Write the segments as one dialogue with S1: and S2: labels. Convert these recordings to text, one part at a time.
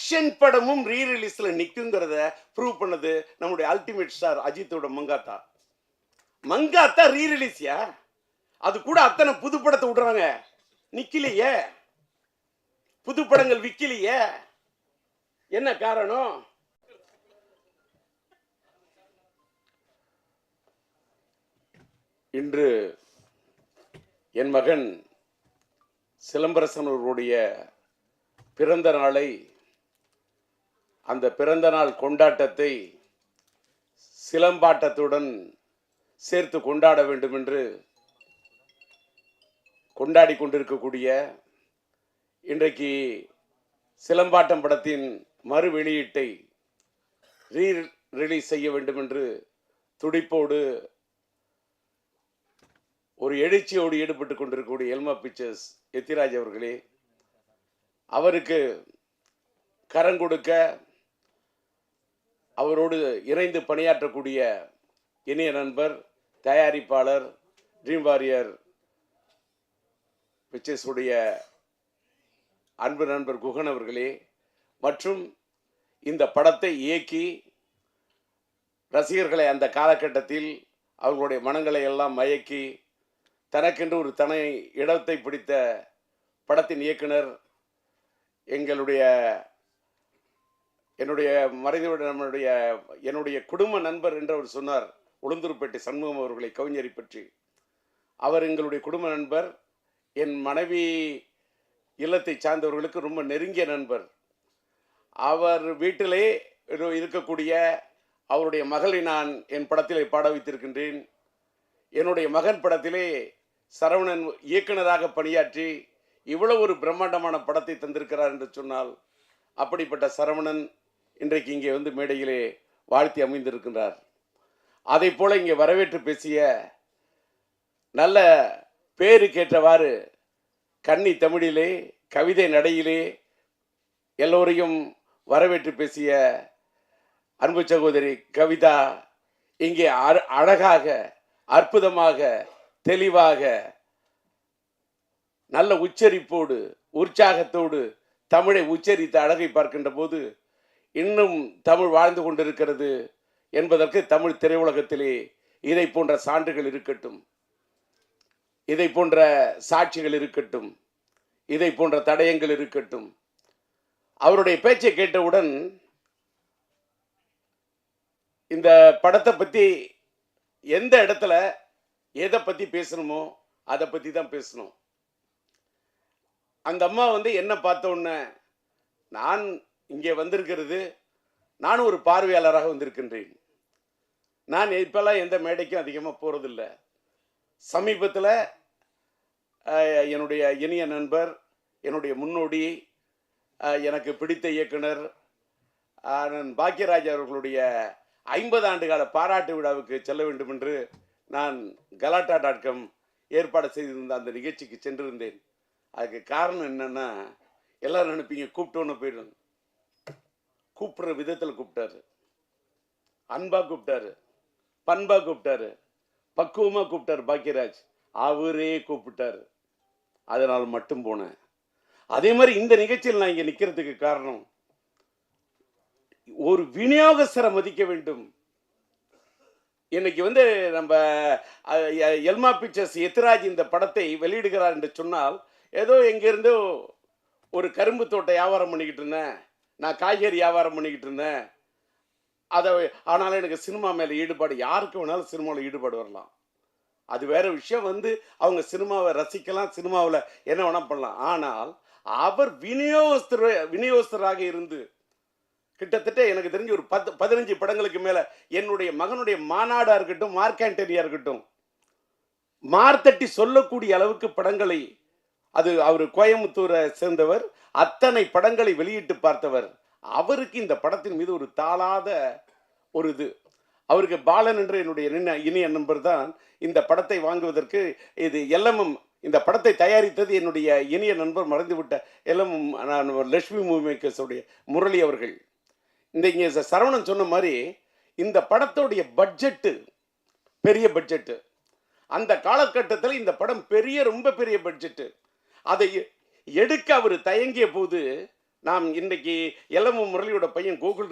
S1: Action படமும் ரீ ரிலீஸ்ல நிக்குங்கிறத prove பண்ணது நம்முடைய அல்டிமேட் ஸ்டார் அஜித்தோட மங்காத்தா. மங்காத்தா ரீ ரிலீஸ்யா, அது கூட அத்தனை புது படத்தை விடுறாங்க, நிக்கலையே, புது படங்கள் விக்கலையே, என்ன காரணம்? இன்று என் மகன் சிலம்பரசன் அவர்களுடைய பிறந்த நாளை, அந்த பிறந்த நாள் கொண்டாட்டத்தை சிலம்பாட்டத்துடன் சேர்த்து கொண்டாட வேண்டும் என்று கொண்டாடி கொண்டிருக்கக்கூடிய இன்றைக்கு சிலம்பாட்டம் படத்தின் மறு வெளியீட்டை ரீ ரிலீஸ் செய்ய வேண்டும் என்று துடிப்போடு ஒரு எழுச்சியோடு ஈடுபட்டு கொண்டிருக்கக்கூடிய எல்மா பிக்சர்ஸ் எத்திராஜ் அவர்களே, அவருக்கு கரங்கொடுக்க அவரோடு இணைந்து பணியாற்றக்கூடிய இனிய நண்பர் தயாரிப்பாளர் ட்ரீம் வாரியர் பிக்சர்ஸ் உடைய அன்பு நண்பர் குகன் அவர்களே, மற்றும் இந்த படத்தை இயக்கி ரசிகர்களை அந்த காலகட்டத்தில் அவர்களுடைய மனங்களை எல்லாம் மயக்கி தனக்கென்று ஒரு தனி இடத்தை பிடித்த படத்தின் இயக்குனர் என்னுடைய மறைந்த என்னுடைய குடும்ப நண்பர் என்று அவர் சொன்னார், உளுந்தூர்பேட்டை சண்முகம் அவர்களை, கவிஞரை பற்றி. அவர் எங்களுடைய குடும்ப நண்பர், என் மனைவி இல்லத்தை சார்ந்தவர்களுக்கு ரொம்ப நெருங்கிய நண்பர். அவர் வீட்டிலே இருக்கக்கூடிய அவருடைய மகளை நான் என் படத்திலே பாட வைத்திருக்கின்றேன். என்னுடைய மகன் படத்திலே சரவணன் இயக்குனராக பணியாற்றி இவ்வளவு ஒரு பிரம்மாண்டமான படத்தை தந்திருக்கிறார் என்று சொன்னால், அப்படிப்பட்ட சரவணன் இன்றைக்கு இங்கே வந்து மேடையிலே வாழ்த்தி அமைந்திருக்கின்றார். அதை போல இங்கே வரவேற்று பேசிய, நல்ல பேருக்கேற்றவாறு கன்னி தமிழிலே கவிதை நடையிலே எல்லோரையும் வரவேற்று பேசிய அன்பு சகோதரி கவிதா இங்கே அழகாக, அற்புதமாக, தெளிவாக, நல்ல உச்சரிப்போடு, உற்சாகத்தோடு தமிழை உச்சரித்த அழகை பார்க்கின்ற போது இன்னும் தமிழ் வாழ்ந்து கொண்டிருக்கிறது என்பதற்கு தமிழ் திரையுலகத்திலே இதை போன்ற சான்றுகள் இருக்கட்டும், இதை போன்ற சாட்சிகள் இருக்கட்டும், இதை போன்ற தடயங்கள் இருக்கட்டும். அவருடைய பேச்சை கேட்டவுடன் இந்த படத்தை பற்றி எந்த இடத்துல எதை பற்றி பேசணுமோ அதை பற்றி தான் பேசணும். அந்த அம்மா வந்து என்ன பார்த்த உடனே, நான் இங்கே வந்திருக்கிறது, நானும் ஒரு பார்வையாளராக வந்திருக்கின்றேன். நான் இப்போல்லாம் எந்த மேடைக்கும் அதிகமாக போகிறதில்ல. சமீபத்தில் என்னுடைய இனிய நண்பர், என்னுடைய முன்னோடி, எனக்கு பிடித்த இயக்குனர் பாக்யராஜ் அவர்களுடைய 50 ஆண்டு கால பாராட்டு விழாவுக்கு செல்ல வேண்டும் என்று நான் கலாட்டா.com ஏற்பாடு செய்திருந்த அந்த நிகழ்ச்சிக்கு சென்றிருந்தேன். அதுக்கு காரணம் என்னன்னா, எல்லாரும் நினைப்பீங்க கூப்பிட்டோன்னு போயிடும். கூப்பிடுற விதத்தில் கூப்பிட்டாரு, அன்பா கூப்பிட்டாரு, பண்பா கூப்பிட்டாரு, பக்குவமா கூப்பிட்டாரு பாக்யராஜ். அவரே கூப்பிட்டாரு, அதனால் மட்டும் போனேன். அதே மாதிரி இந்த நிகழ்ச்சியில் நான் இங்கே நிற்கிறதுக்கு காரணம், ஒரு விநியோகஸ்தரை மதிக்க வேண்டும். இன்னைக்கு வந்து நம்ம எல்மா பிக்சர்ஸ் எத்திராஜ் இந்த படத்தை வெளியிடுகிறார் என்று சொன்னால், ஏதோ எங்கேருந்தோ ஒரு கரும்பு தோட்ட வியாபாரம் பண்ணிக்கிட்டு இருந்தேன், நான் காய்கறி வியாபாரம் பண்ணிக்கிட்டு இருந்தேன், அதை ஆனாலும் எனக்கு சினிமா மேலே ஈடுபாடு, யாருக்கு வேணாலும் சினிமாவில் ஈடுபாடு வரலாம், அது வேற விஷயம். வந்து அவங்க சினிமாவை ரசிக்கலாம், சினிமாவில் என்ன வேணால் பண்ணலாம். ஆனால் அவர் விநியோகஸ்தராக இருந்து கிட்டத்தட்ட எனக்கு தெரிஞ்சு ஒரு 15 படங்களுக்கு மேலே, என்னுடைய மகனுடைய மாநாடாக இருக்கட்டும், மார்க்காண்டரியா இருக்கட்டும், மார்த்தட்டி சொல்லக்கூடிய அளவுக்கு படங்களை, அது அவர் கோயம்புத்தூரை சேர்ந்தவர், அத்தனை படங்களை வெளியிட்டு பார்த்தவர். அவருக்கு இந்த படத்தின் மீது ஒரு தாளாத ஒரு இது. அவருக்கு பாலன் என்ற என்னுடைய இனிய நண்பர் தான் இந்த படத்தை வாங்குவதற்கு, இது LMM இந்த படத்தை தயாரித்தது என்னுடைய இனிய நண்பர் மறைந்துவிட்ட LMM லட்சுமி மூவி மேக்கர்ஸுடைய முரளி அவர்கள். இங்கே சரவணன் சொன்ன மாதிரி இந்த படத்துடைய பட்ஜெட்டு பெரிய பட்ஜெட்டு. அந்த காலகட்டத்தில் இந்த படம் ரொம்ப பெரிய பட்ஜெட்டு. அதை எடுக்க அவர் தயங்கிய போது நாம் இன்னைக்கு எல்எம் முரளியோட பையன் கோகுல்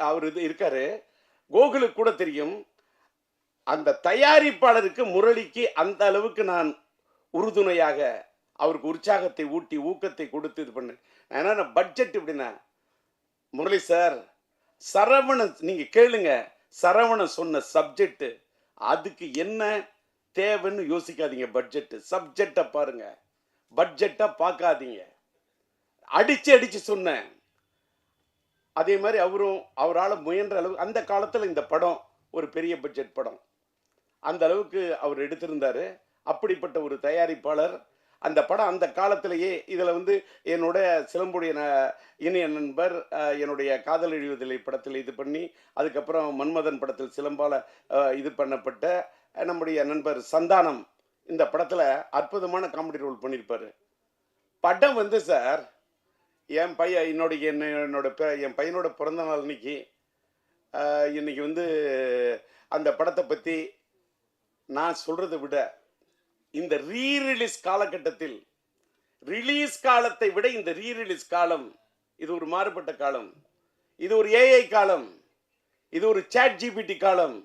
S1: அவர் இது இருக்காரு. கோகுலுக்கு கூட தெரியும், அந்த தயாரிப்பாளருக்கு முரளிக்கு அந்த அளவுக்கு நான் உறுதுணையாக அவருக்கு உற்சாகத்தை ஊட்டி ஊக்கத்தை கொடுத்து இது பண்ணேன். ஏன்னா பட்ஜெட் எப்படின்னா, முரளி சார் சரவணன் நீங்கள் கேளுங்க, சரவணன் சொன்ன சப்ஜெக்ட் அதுக்கு என்ன தேவைன்னு யோசிக்காதீங்க. பட்ஜெட் சப்ஜெக்டை பாருங்க, பட்ஜெட்டை பார்க்காதீங்க. அடிச்சு அடிச்சு சொன்னேன். அதே மாதிரி அவரால் முயன்ற அளவு அந்த காலத்தில் இந்த படம் ஒரு பெரிய பட்ஜெட் படம், அந்த அளவுக்கு அவர் எடுத்திருந்தாரு. அப்படிப்பட்ட ஒரு தயாரிப்பாளர். அந்த படம் அந்த காலத்திலேயே இதில் வந்து என்னோட சிலம்புடைய இனிய நண்பர் என்னுடைய காதல் எழுவதில்லை படத்தில் இது பண்ணி, அதுக்கப்புறம் மன்மதன் படத்தில் சிலம்பால் இது பண்ணப்பட்ட நம்முடைய நண்பர் சந்தானம் இந்த படத்தில் அற்புதமான காமெடி ரோல் பண்ணியிருப்பார். படம் வந்து சார் என் பையன் என் பையனோட பிறந்த நாள் இன்னைக்கு வந்து அந்த படத்தை பற்றி நான் சொல்கிறத விட இந்த ரீரிலீஸ் காலகட்டத்தில், ரிலீஸ் காலத்தை விட இந்த ரீரிலீஸ் காலம் இது ஒரு மாறுபட்ட காலம். இது ஒரு ஏஐ காலம், இது ஒரு சாட் ஜிபிடி காலம்.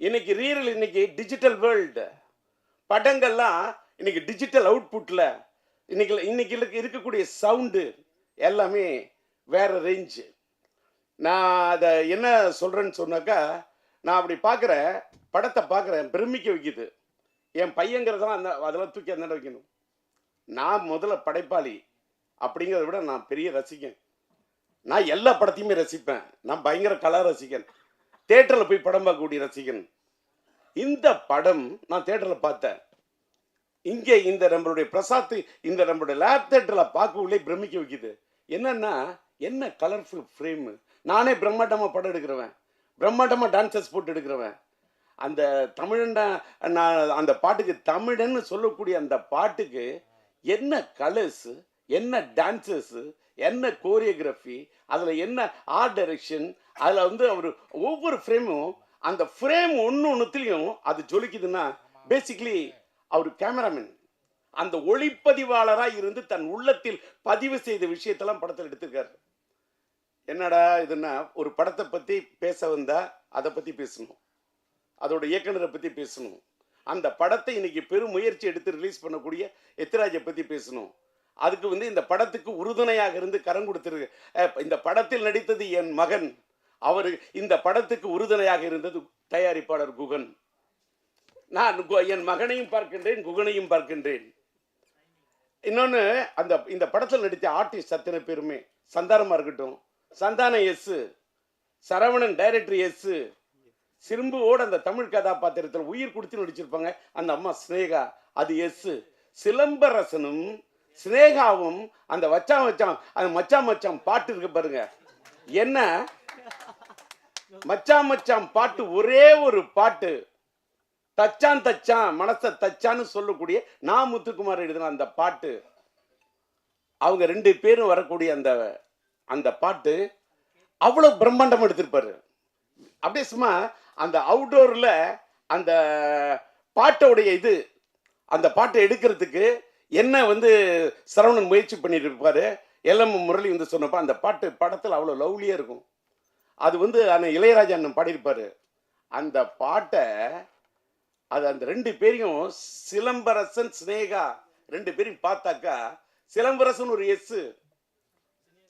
S1: இன்னைக்கு டிஜிட்டல் வேர்ல்டு. படங்கள்லாம் இன்னைக்கு டிஜிட்டல் அவுட்புட்டில் இன்னைக்கு இருக்கக்கூடிய சவுண்டு எல்லாமே வேற ரேஞ்சு. நான் அதை என்ன சொல்கிறேன்னு சொன்னாக்கா, நான் அப்படி பார்க்குறேன், படத்தை பார்க்குறேன், பிரமிக்க வைக்குது. என் பையங்கிறதெல்லாம் அதெல்லாம் தூக்கி அந்த வைக்கணும். நான் முதல்ல படைப்பாளி அப்படிங்கிறத விட நான் பெரிய ரசிகன். நான் எல்லா படத்தையுமே ரசிப்பேன். நான் பயங்கர கலா ரசிகன், தேட்டரில் போய் படம் பார்க்கக்கூடிய ரசிகன். இந்த படம் நான் தேட்டரில் பார்த்தேன். இங்கே இந்த நம்மளுடைய பிரசாத் இந்த நம்மளுடைய லேப் தேட்டரில் பார்க்கவுள்ளே பிரமிக்க வைக்குது. என்னன்னா, என்ன கலர்ஃபுல் ஃப்ரேமு. நானே பிரம்மாண்டமாக படம் எடுக்கிறவன், பிரம்மாண்டமாக டான்சர்ஸ் போட்டு எடுக்கிறவன். அந்த தமிழன் நான் அந்த பாட்டுக்கு தமிழன்னு சொல்லக்கூடிய அந்த பாட்டுக்கு என்ன கலர்ஸு, என்ன டான்சர்ஸு, என்ன கோரியோகிராஃபி, அதில் என்ன ஆர்ட் டைரக்ஷன், அதில் வந்து அவர் ஒவ்வொரு ஃப்ரேமும் அந்த ஃப்ரேம் ஒன்றுத்துலேயும் அது ஜொலிக்குதுன்னா பேசிக்லி அவர் கேமராமேன், அந்த ஒளிப்பதிவாளராக இருந்து தன் உள்ளத்தில் பதிவு செய்த விஷயத்தெல்லாம் படத்தில் எடுத்திருக்காரு. என்னடா இதுன்னா, ஒரு படத்தை பற்றி பேச வந்தால் அதை பற்றி பேசணும், அதோட இயக்குனரை பற்றி பேசணும், அந்த படத்தை இன்னைக்கு பெரும் முயற்சி எடுத்து ரிலீஸ் பண்ணக்கூடிய எத்திராஜை பற்றி பேசணும். அதுக்கு வந்து இந்த படத்துக்கு உறுதுணையாக இருந்து கரம் கொடுத்துருக்கு. இந்த படத்தில் நடித்தது என் மகன், அவர் இந்த படத்துக்கு உறுதுணையாக இருந்தது தயாரிப்பாளர் குகன். நான் என் மகனையும் பார்க்கின்றேன், குகனையும் பார்க்கின்றேன். இன்னொன்று, இந்த படத்தில் நடித்த ஆர்டிஸ்ட் அத்தனை பேருமே, சந்தானமாக இருக்கட்டும், Santhanam yes, Saravanan director yes, சிம்புவோட அந்த தமிழ் கதாபாத்திரத்தில் உயிர் கொடுத்து நடிச்சிருப்பாங்க அந்த அம்மா ஸ்னேகா, அது எஸ். சிலம்பரசனும் ஸ்னேகாவும் அந்த அந்த மச்சான் பாட்டு இருக்கு பாருங்க, என்ன மச்சான் பாட்டு, ஒரே ஒரு பாட்டு, தச்சான் மனச தச்சான்னு சொல்லக்கூடிய நான் முத்துக்குமார் எழுதின அந்த பாட்டு, அவங்க ரெண்டு பேரும் வரக்கூடிய அந்த பாட்டு அவ்வளவு பிரம்மாண்டம் எடுத்திருப்பாரு. அப்படியே சும்மா அந்த அவுட்டோர்ல அந்த பாட்டோடைய அந்த பாட்டை எடுக்கிறதுக்கு என்ன வந்து சரவணன் முயற்சி பண்ணிட்டு இருப்பாரு. எல்எம் முரளி வந்து சொன்னப்ப அந்த பாட்டு படத்தில் அவ்வளோ லவ்லியா இருக்கும். அது வந்து இளையராஜா அண்ணன் பாடியிருப்பாரு. அந்த பாட்டை அந்த ரெண்டு பேரையும், சிலம்பரசன் ஸ்னேகா ரெண்டு பேரையும் பார்த்தாக்கா, சிலம்பரசன் ஒரு எஸ்,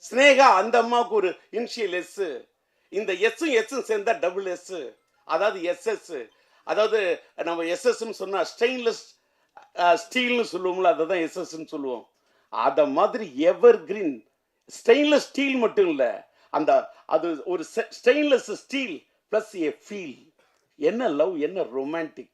S1: ஸ்னேகா அந்த அம்மாவுக்கு ஒரு இனிஷியல் எஸ், இந்த எஸ்ஸும் சேர்ந்தா டபுள் எஸ், அதாவது எஸ்எஸ். அதாவது நம்ம எஸ்எஸ்ன்னு சொன்னா ஸ்டெயின்லெஸ் ஸ்டீல்னு சொல்லுவோம்ல, அதை தான் எஸ்எஸ்ன்னு சொல்லுவோம். அதை மாதிரி எவர் கிரீன் ஸ்டெயின்லெஸ் ஸ்டீல் மட்டும் இல்லை, அது ஒரு stainless steel plus A feel. என்ன லவ், என்ன ரொமான்டிக்,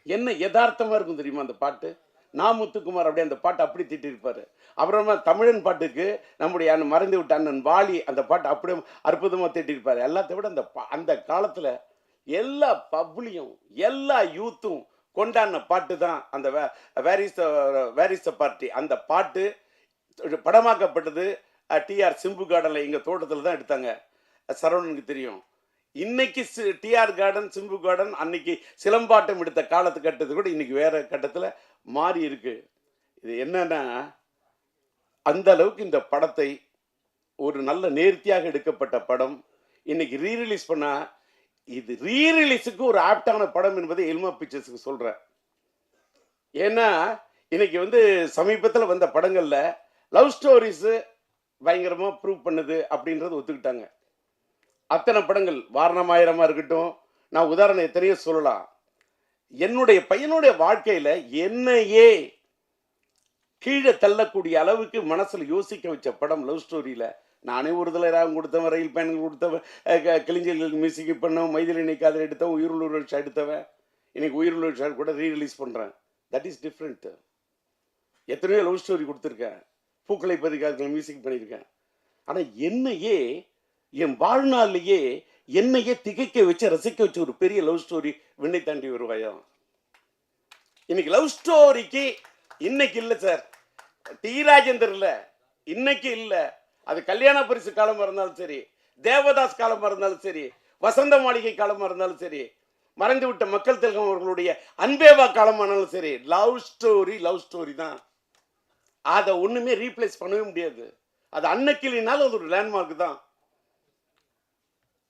S1: என்ன யதார்த்தமா இருக்கும் தெரியுமா அந்த பாட்டு. நான் முத்துக்குமார் அப்படியே அந்த பாட்டு அப்படி திட்டிருப்பாரு. அப்புறமா தமிழன் பாட்டுக்கு நம்முடைய மறைந்து விட்ட அண்ணன் வாலி அந்த பாட்டு அப்படியே அற்புதமாக திட்டிருப்பாரு. எல்லாத்த விட அந்த காலத்தில் எல்லா பப்ளியும் எல்லா யூத்தும் கொண்டாடின பாட்டு தான் அந்த வேர் இஸ் த பார்ட்டி. அந்த பாட்டு படமாக்கப்பட்டது டிஆர் சிம்பு கார்டனில், எங்கள் தோட்டத்தில் தான் எடுத்தாங்க. சரவணனுக்கு தெரியும். இன்னைக்கு டிஆர் கார்டன், சிம்பு கார்டன் அன்னைக்கு சிலம்பாட்டம் எடுத்த காலத்து கட்டத்து கூட இன்னைக்கு வேற கட்டத்தில் மாறி இருக்கு. இது என்னன்னா, அந்த அளவுக்கு இந்த படத்தை ஒரு நல்ல நேர்த்தியாக எடுக்கப்பட்ட படம் இன்னைக்கு ரீரிலீஸ் பண்ணா இது ரீரிலீஸுக்கு ஒரு ஆப்டான படம் என்பதை எல்மா பிக்சர்ஸுக்கு சொல்றேன். ஏன்னா இன்னைக்கு சமீபத்தில் வந்த படங்கள்ல லவ் ஸ்டோரிஸ் பயங்கரமா ப்ரூவ் பண்ணுது அப்படின்றது ஒத்துக்கிட்டாங்க. அத்தனை படங்கள் வாரணமாயிரமா இருக்கட்டும், நான் உதாரணம் எத்தனையோ சொல்லலாம். என்னுடைய பையனுடைய வாழ்க்கையில என்னையே கீழே தள்ளக்கூடிய அளவுக்கு மனசுல யோசிக்க வச்ச படம் லவ் ஸ்டோரியில. நானே ஒரு தடவை ராகம் கொடுத்தவன், ரயில் பயணங்கள் கொடுத்தவன், கிளிஞ்சல்களுக்கு மியூசிக் பண்ணவன், மைதிலி காதல் எடுத்தவன், உயிருள்ள ஷாட் எடுத்தவன், இன்னைக்கு உயிருள்ள ஷாட் கூட ரீரிலீஸ் பண்றேன். That is different. எத்தனையோ லவ் ஸ்டோரி கொடுத்துருக்கேன், பூக்களை பதிக்காதல் மியூசிக் பண்ணியிருக்கேன். ஆனா என்னையே என் வாழ்நாளிலேயே என்னையே திகைக்க வச்சு ரசிக்க வச்ச ஒரு பெரிய லவ் ஸ்டோரி விண்ணை தாண்டி வருவாயா. இன்னைக்கு லவ் ஸ்டோரிக்கு இன்னைக்கு இல்லை சார், டி ராஜேந்தர் இல்லை, இன்னைக்கு இல்லை. அது கல்யாண பரிசு காலமாக இருந்தாலும் சரி, தேவதாஸ் காலமாக இருந்தாலும் சரி, வசந்த மாளிகை காலமாக இருந்தாலும் சரி, மறைந்து விட்ட மக்கள் திலகம் அவர்களுடைய அன்பேவா காலமானாலும் சரி, லவ் ஸ்டோரி தான். அதை ஒண்ணுமே ரீப்ளேஸ் பண்ணவே முடியாது. அது அன்னைக்கினாலும் அது ஒரு லேண்ட்மார்க் தான்.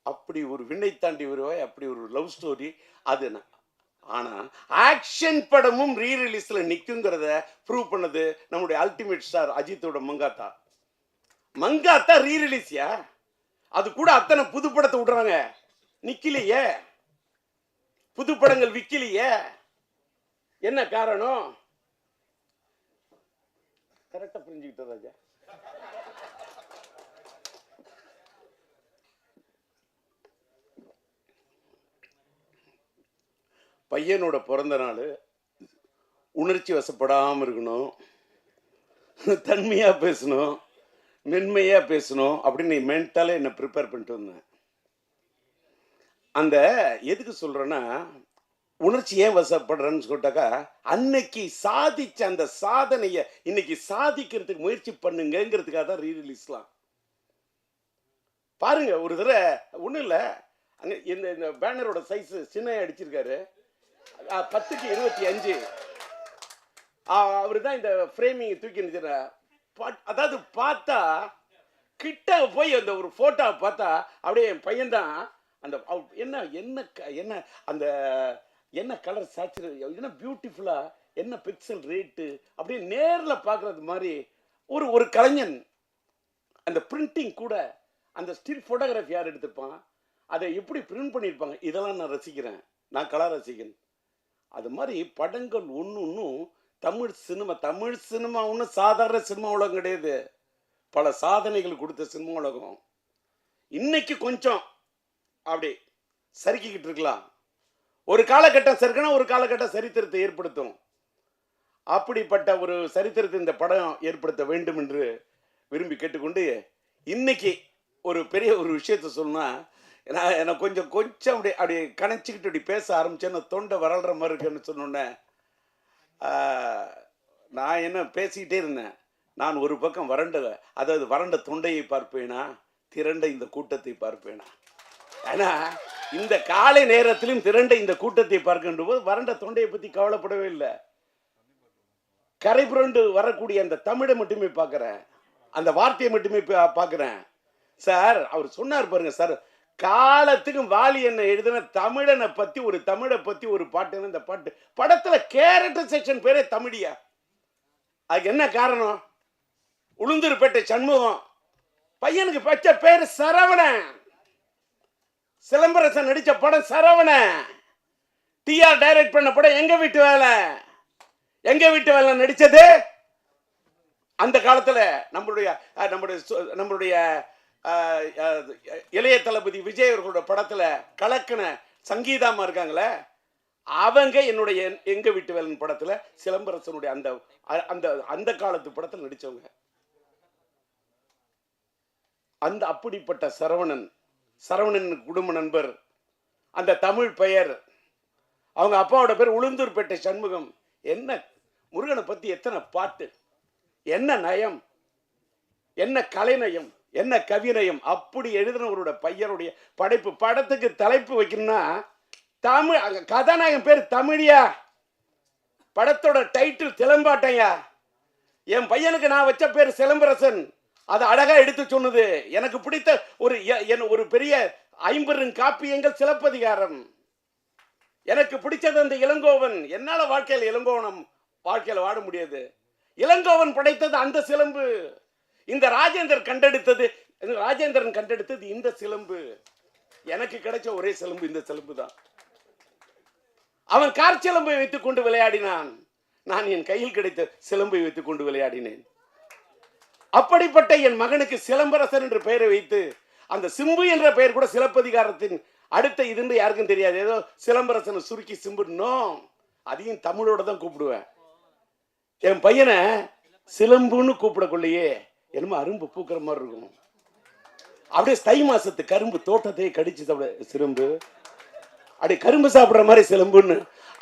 S1: அப்படி ஒரு விண்ணை தாண்டி வருவாய், அப்படி ஒரு லவ் ஸ்டோரி அது. ஆனா ஆக்ஷன் படமும் ரீரிலீஸ்ல நிக்குங்கிறத ப்ரூவ் பண்ணது நம்முடைய அல்டிமேட் ஸ்டார் அஜித்தோட மங்காத்தா ரீரிலீஸ்யா. அது கூட அத்தனை புது படத்தை விடுறாங்க, நிக்கலையே, புது படங்கள் விக்கலையே. என்ன காரணம்? கரெக்டா புரிஞ்சுக்கிட்ட ராஜா. பையனோட பிறந்த நாள் உணர்ச்சி வசப்படாமல் இருக்கணும், தன்மையாக பேசணும், மென்மையாக பேசணும் அப்படின்னு மென்டலாக என்னை ப்ரிப்பேர் பண்ணிட்டு வந்தேன். அந்த எதுக்கு சொல்கிறேன்னா, உணர்ச்சி ஏன் வசப்படுறேன்னு சொல்லிட்டாக்கா, அன்னைக்கு சாதிச்ச அந்த சாதனையை இன்னைக்கு சாதிக்கிறதுக்கு முயற்சி பண்ணுங்கிறதுக்காக தான் ரீரிலீஸ்லாம். பாருங்க, ஒரு தடவை ஒன்றும் இல்லை, அங்கே இந்த பேனரோட சைஸ் சின்ன அடிச்சிருக்காரு, 10:25. அவரு தான் இந்த ஃப்ரேமிங் தூக்கி நிறுத்திற. அதாவது பார்த்தா கிட்ட போய் அந்த ஒரு போட்டோ பார்த்தா அப்படியே என் பையன் தான் அந்த என்ன என்ன என்ன அந்த என்ன கலர் சேச்சுரே, என்ன பியூட்டிஃபுல்லா, என்ன பிக்சல் ரேட்டு, அப்படியே நேரில் பார்க்கறது மாதிரி ஒரு கலைஞன். அந்த பிரிண்டிங் கூட, அந்த ஸ்டில் ஃபோட்டோகிராஃபி யார் எடுத்திருப்பான், அதை எப்படி பிரிண்ட் பண்ணியிருப்பாங்க, இதெல்லாம் நான் ரசிக்கிறேன். நான் கலா ரசிகன். அது மாதிரி படங்கள் ஒன்றும் தமிழ் சினிமா ஒன்றும் சாதாரண சினிமா உலகம் கிடையாது. பல சாதனைகள் கொடுத்த சினிமா உலகம். இன்னைக்கு கொஞ்சம் அப்படி சறுக்கிக்கிட்டு இருக்கலாம். ஒரு காலகட்டம் சறுக்கணும், ஒரு காலகட்டம் சரித்திரத்தை ஏற்படுத்தும். அப்படிப்பட்ட ஒரு சரித்திரத்தை இந்த படம் ஏற்படுத்த வேண்டும் என்று விரும்பி கேட்டுக்கொண்டு, இன்னைக்கு ஒரு பெரிய ஒரு விஷயத்த சொன்னா, எனக்கு கொஞ்சம் அப்படி கணச்சிக்கிட்டு அப்படி பேச ஆரம்பிச்சேன்னு தொண்டை வரல்ற மாதிரி இருக்குன்னு சொன்னோன்னே, நான் என்ன பேசிக்கிட்டே இருந்தேன். நான் ஒரு பக்கம் வறண்ட தொண்டையை பார்ப்பேனா, திரண்ட இந்த கூட்டத்தை பார்ப்பேனா. ஏன்னா இந்த காலை நேரத்திலும் திரண்ட இந்த கூட்டத்தை பார்க்கின்ற போது வறண்ட தொண்டையை பற்றி கவலைப்படவே இல்லை. கரை புரண்டு வரக்கூடிய அந்த தமிழை மட்டுமே பார்க்குறேன், அந்த வார்த்தையை மட்டுமே பார்க்குறேன். சார் அவர் சொன்னார் பாருங்க சார், காலத்துக்கும் வாலி என்ன எழுதின தமிழனை பத்தி ஒரு பாட்டு. இந்த பாட்டு படத்துல கேரக்டர் செக்ஷன் பேரே தமிழியா. அதுக்கு என்ன காரணம்? உளுந்தூர்பேட்டை சண்முகம் பையனுக்கு பச்ச பேரு சரவணன். சிலம்பரசன் நடிச்ச படம் சரவணன். டிஆர் டைரக்ட் பண்ண படம் எங்க வீட்டு வேலை நடிச்சது. அந்த காலத்துல நம்மளுடைய இளைய தளபதி விஜய் அவர்களோட படத்துல கலக்கன சங்கீதாமா இருக்காங்களே, அவங்க என்னுடைய எங்க வீட்டு வேலன் படத்துல சிலம்பரசனுடைய அந்த காலத்து படத்தில் நடிச்சவங்க. அந்த அப்படிப்பட்ட சரவணன் குடும்ப நண்பர், அந்த தமிழ் பெயர், அவங்க அப்பாவோட பேர் உளுந்தூர்பேட்டை சண்முகம். என்ன முருகனை பத்தி எத்தனை பாட்டு, என்ன நயம், என்ன கலைநயம், என்ன கவிநயம். அப்படி எழுதினவரோட பையனுடைய படைப்பு. படத்துக்கு தலைப்பு வைக்கணும்னா தமிழ், கதாநாயகன் பேர் தமிழியா, படத்தோட டைட்டில் திலம்பாட்டையா. என் பையனுக்கு நான் வச்ச பேர் சிலம்பரசன். அது அழகா எடுத்து சொன்னது. எனக்கு பிடித்த ஒரு பெரிய 50 காப்பியங்கள் சிலப்பதிகாரம். எனக்கு பிடிச்சது அந்த இளங்கோவன். என்னால வாழ்க்கையில் இளங்கோவனம் வாழ்க்கையில் வாழ முடியாது. இளங்கோவன் படைத்தது அந்த சிலம்பு. இந்த ராஜேந்திரன் கண்டெடுத்தது இந்த சிலம்பு. எனக்கு கிடைச்ச ஒரே சிலம்பு இந்த சிலம்பு தான். அவன் கார் சிலம்பை வைத்துக் கொண்டு விளையாடினான். நான் என் கையில் கிடைத்த சிலம்பை வைத்துக் கொண்டு விளையாடினேன். அப்படிப்பட்ட என் மகனுக்கு சிலம்பரசன் என்ற பெயரை வைத்து, அந்த சிம்பு என்ற பெயர் கூட சிலப்பதிகாரத்தின் அடுத்த இதுன்னு யாருக்கும் தெரியாது. ஏதோ சிலம்பரசனை சுருக்கி சிம்புனோ, அதையும் தமிழோட தான் கூப்பிடுவேன். என் பையனை சிலம்புன்னு கூப்பிடக்குள்ளேயே என்னமோ அரும்பு பூக்கிற மாதிரி இருக்கும். அப்படியே தை மாசத்து கரும்பு தோட்டத்தையே கடிச்சு சிலம்பு, அப்படி கரும்பு சாப்பிட்ற மாதிரி சிலம்புன்னு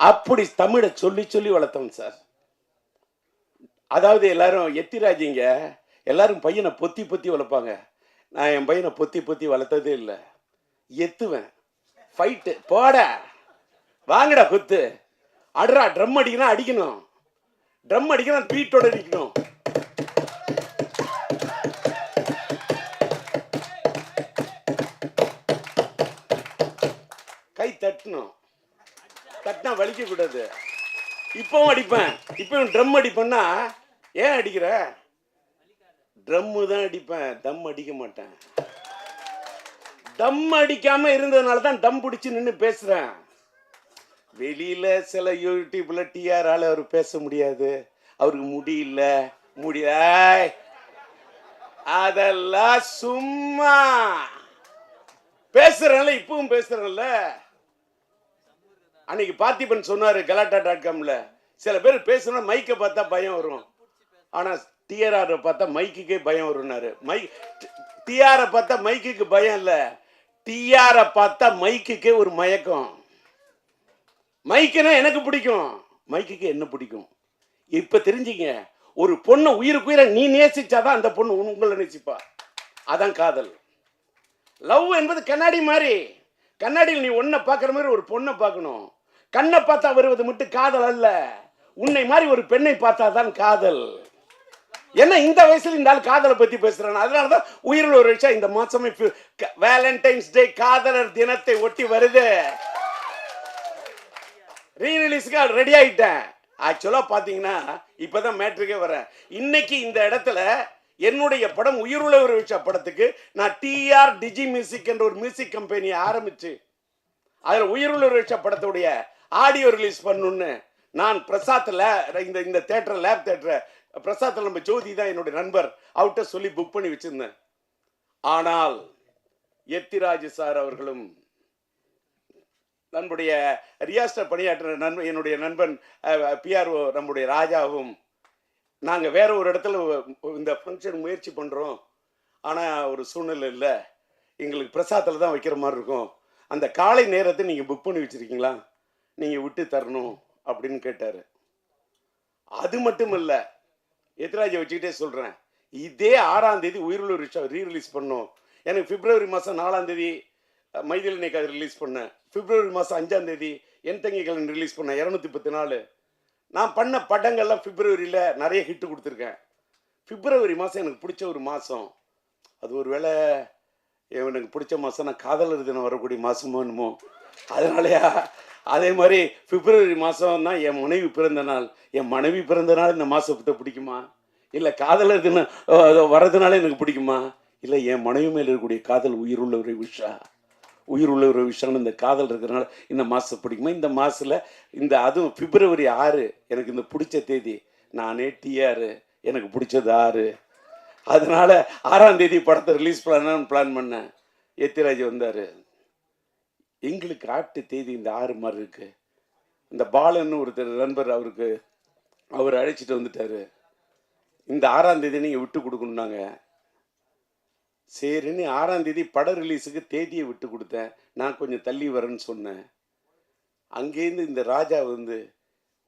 S1: அப்படி தமிழை சொல்லி சொல்லி வளர்த்தோம் சார். அதாவது எல்லாரும் எத்திராஜிங்க எல்லாரும் பையனை பொத்தி பொத்தி வளர்ப்பாங்க. நான் என் பையனை பொத்தி பொத்தி வளர்த்ததே இல்லை. எத்துவேன், ஃபைட்டு, போட வாங்கடா குத்து, அட்ரா, ட்ரம் அடிக்கணும், அடிக்கணும், ட்ரம் அடிக்கணும், பீட்டோட அடிக்கணும். கை தட்டணும், தட்டினா வலிக்க கூடாது. இப்பவும் அடிப்பேன். இப்பவும் ட்ரம் அடிப்பேன்னா, ஏன் அடிக்கிற? ட்ரம்மு தான் அடிப்பேன், தம் அடிக்க மாட்டேன். தம் அடிக்காம இருந்ததுனால தான் டம் பிடிச்சு நின்று பேசுறேன். வெளியில சில யூடியூப்ல டிஆரால அவர் பேச முடியாது, அவருக்கு முடியல, அதெல்லாம் சும்மா பேசுறேன்ல. இப்பவும் பேசுறேன்ல. அன்னைக்கு பார்த்திபன் சொன்னாரு கலாட்டா.comல, சில பேர் பேசுனா மைக்கை பார்த்தா பயம் வரும், ஆனா டிஆர் பார்த்தா மைக்குக்கே பயம் வரும்னாரு. டிஆர் பார்த்தா மைக்குக்கு பயம் இல்ல, டிஆர் பார்த்தா மைக்குக்கே ஒரு மயக்கம். மைக்குனா எனக்கு பிடிக்கும், மைக்குக்கு என்ன பிடிக்கும். இப்ப தெரிஞ்சுங்க, ஒரு பொண்ணை உயிருக்குயிர நீ நேசிச்சாதான் அந்த பொண்ணு உங்களை நேசிப்பா. அதான் காதல். லவ் என்பது கண்ணாடி மாதிரி. கண்ணாடியில் நீ ஒன்ன பார்க்குற மாதிரி ஒரு பொண்ணை பார்க்கணும். கண்ணை பார்த்தா வருவது மட்டும் காதல் அல்ல, உன்னை மாதிரி ஒரு பெண்ணை பார்த்தா தான் காதல். என்ன இந்த வயசுல இந்த ஆள் காதலை பத்தி பேசுறான். அதனாலதான் உயிரில் ஒரு விஷயம் இந்த மாசமே வேலண்டைன்ஸ் டே காதலர் தினத்தை ஒட்டி வருது. ரீரிலீஸ்க்கு ரெடி ஆயிட்டேன். ஆக்சுவலா பாத்தீங்கன்னா இப்பதான் மேட்ருக்கே வரேன். இன்னைக்கு இந்த இடத்துல என்னுடைய படம் உயிருள்ள ஒரு விஷயம் படத்துக்கு நான் டிஆர் டிஜி மியூசிக் என்ற ஒரு மியூசிக் கம்பெனியை ஆரம்பிச்சு அதுல உயிருள்ள ஒரு விஷயம் படத்துடைய ஆடியோ ரிலீஸ் பண்ணணும்னு நான் பிரசாத்ல இந்த தேட்டர் லேப் தேட்டர் பிரசாத்ல நம்ம ஜோதி தான் என்னுடைய நண்பர், அவர்கிட்ட சொல்லி புக் பண்ணி வச்சிருந்தேன். ஆனால் எத்திராஜ் சார் அவர்களும் நம்முடைய ரியாஸ்டர் பணியாற்ற என்னுடைய நண்பன் பிஆர்ஓ நம்முடைய ராஜாவும் நாங்கள் வேற ஒரு இடத்துல இந்த ஃபங்க்ஷன் முயற்சி பண்ணுறோம், ஆனால் ஒரு சூழ்நிலை இல்லை, எங்களுக்கு பிரசாத்தில் தான் வைக்கிற மாதிரி இருக்கும், அந்த காலை நேரத்தை நீங்கள் புக் பண்ணி வச்சுருக்கீங்களா, நீங்கள் விட்டு தரணும் அப்படின்னு கேட்டார். அது மட்டும் இல்லை, எத்திராஜை வச்சுக்கிட்டே சொல்கிறேன், இதே 6ஆம் தேதி உயிருள்ள விஷயம் ரீரிலீஸ் பண்ணோம். எனக்கு பிப்ரவரி மாதம் 4ஆம் தேதி மைதிலினை கதை ரிலீஸ் பண்ணேன். பிப்ரவரி மாதம் 5ஆம் தேதி என் தங்கிகள் ரிலீஸ் பண்ணேன். 210 நான் பண்ண படங்கள்லாம் பிப்ரவரியில் நிறைய ஹிட்டு கொடுத்துருக்கேன். பிப்ரவரி மாதம் எனக்கு பிடிச்ச ஒரு மாதம். அது ஒரு வேளை எனக்கு பிடிச்ச மாதம் நான் காதலர் தினம் வரக்கூடிய மாதமோ என்னமோ, அதனாலயா. அதே மாதிரி பிப்ரவரி மாதம் தான் என் மனைவி பிறந்த நாள். என் மனைவி பிறந்த நாள் இந்த மாதத்தை பிடிக்குமா, இல்லை காதலர் தினம் வர்றதுனால எனக்கு பிடிக்குமா, இல்லை என் மனைவி மேலே இருக்கக்கூடிய காதல் உயிருள்ள ஒரு விஷயம் இந்த காதல் இருக்கிறனால இந்த மாதம் பிடிக்குமா. இந்த மாதத்தில் இந்த அதுவும் பிப்ரவரி 6 எனக்கு இந்த பிடிச்ச தேதி. நானே டிஆர், எனக்கு பிடிச்சது 6, அதனால 6ஆம் தேதி படத்தை ரிலீஸ் பண்ணலான்னு பிளான் பண்ணேன். எத்திராஜ் வந்தார். எங்களுக்கு ஆட்டு தேதி இந்த 6 மாதிரி இருக்கு. இந்த பாலன்னு ஒருத்தர் நண்பர், அவர் அழைச்சிட்டு வந்துட்டாரு. இந்த 6ஆம் தேதி நீங்கள் விட்டு கொடுக்கணுன்னாங்க. சரின்னு 6ஆம் தேதி பட ரிலீஸுக்கு தேதியை விட்டு கொடுத்தேன். நான் கொஞ்சம் தள்ளி வரேன்னு சொன்னேன். அங்கேருந்து இந்த ராஜா வந்து,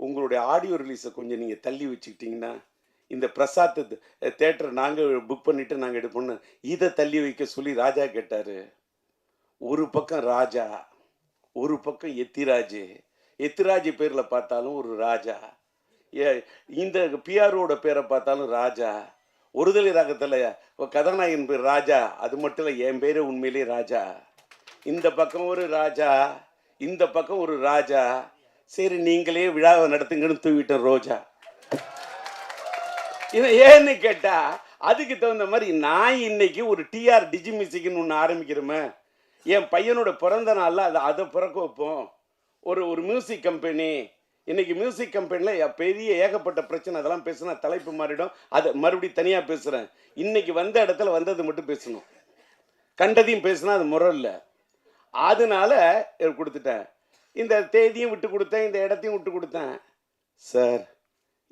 S1: உங்களுடைய ஆடியோ ரிலீஸை கொஞ்சம் நீங்கள் தள்ளி வச்சுக்கிட்டிங்கன்னா இந்த பிரசாத் தேட்டரை நாங்கள் புக் பண்ணிவிட்டு நாங்கள் எடுப்போம்னு இதை தள்ளி வைக்க சொல்லி ராஜா கேட்டார். ஒரு பக்கம் ராஜா, ஒரு பக்கம் எத்திராஜ் பேரில் பார்த்தாலும் ஒரு ராஜா. இந்த பிஆரோட பேரை பார்த்தாலும் ராஜா. ஒருதலை ராகத்தில் கதாநாயகன் பேர் ராஜா. அது மட்டும் இல்லை, என் பேரு உண்மையிலே ராஜா. இந்த பக்கம் ஒரு ராஜா, இந்த பக்கம் ஒரு ராஜா. சரி நீங்களே விழாவை நடத்துங்கன்னு தூவிட்டேன் ரோஜா. இதை ஏன்னு கேட்டா அதுக்கு தகுந்த மாதிரி நான் இன்னைக்கு ஒரு டிஆர் டிஜி மியூசிக்னு ஒன்று ஆரம்பிக்கிறோமே. என் பையனோட பிறந்த நாளில் அதை பிறக்க வைப்போம். ஒரு மியூசிக் கம்பெனி. இன்னைக்கு மியூசிக் கம்பெனியில் பெரிய ஏகப்பட்ட பிரச்சனை. அதெல்லாம் பேசுனா தலைப்பு மாறிடும். அதை மறுபடியும் தனியாக பேசுகிறேன். இன்னைக்கு வந்த இடத்துல வந்தது மட்டும் பேசணும். கண்டதையும் பேசுனா அது முறை இல்லை. அதனால கொடுத்துட்டேன். இந்த தேதியும் விட்டு கொடுத்தேன், இந்த இடத்தையும் விட்டு கொடுத்தேன். சார்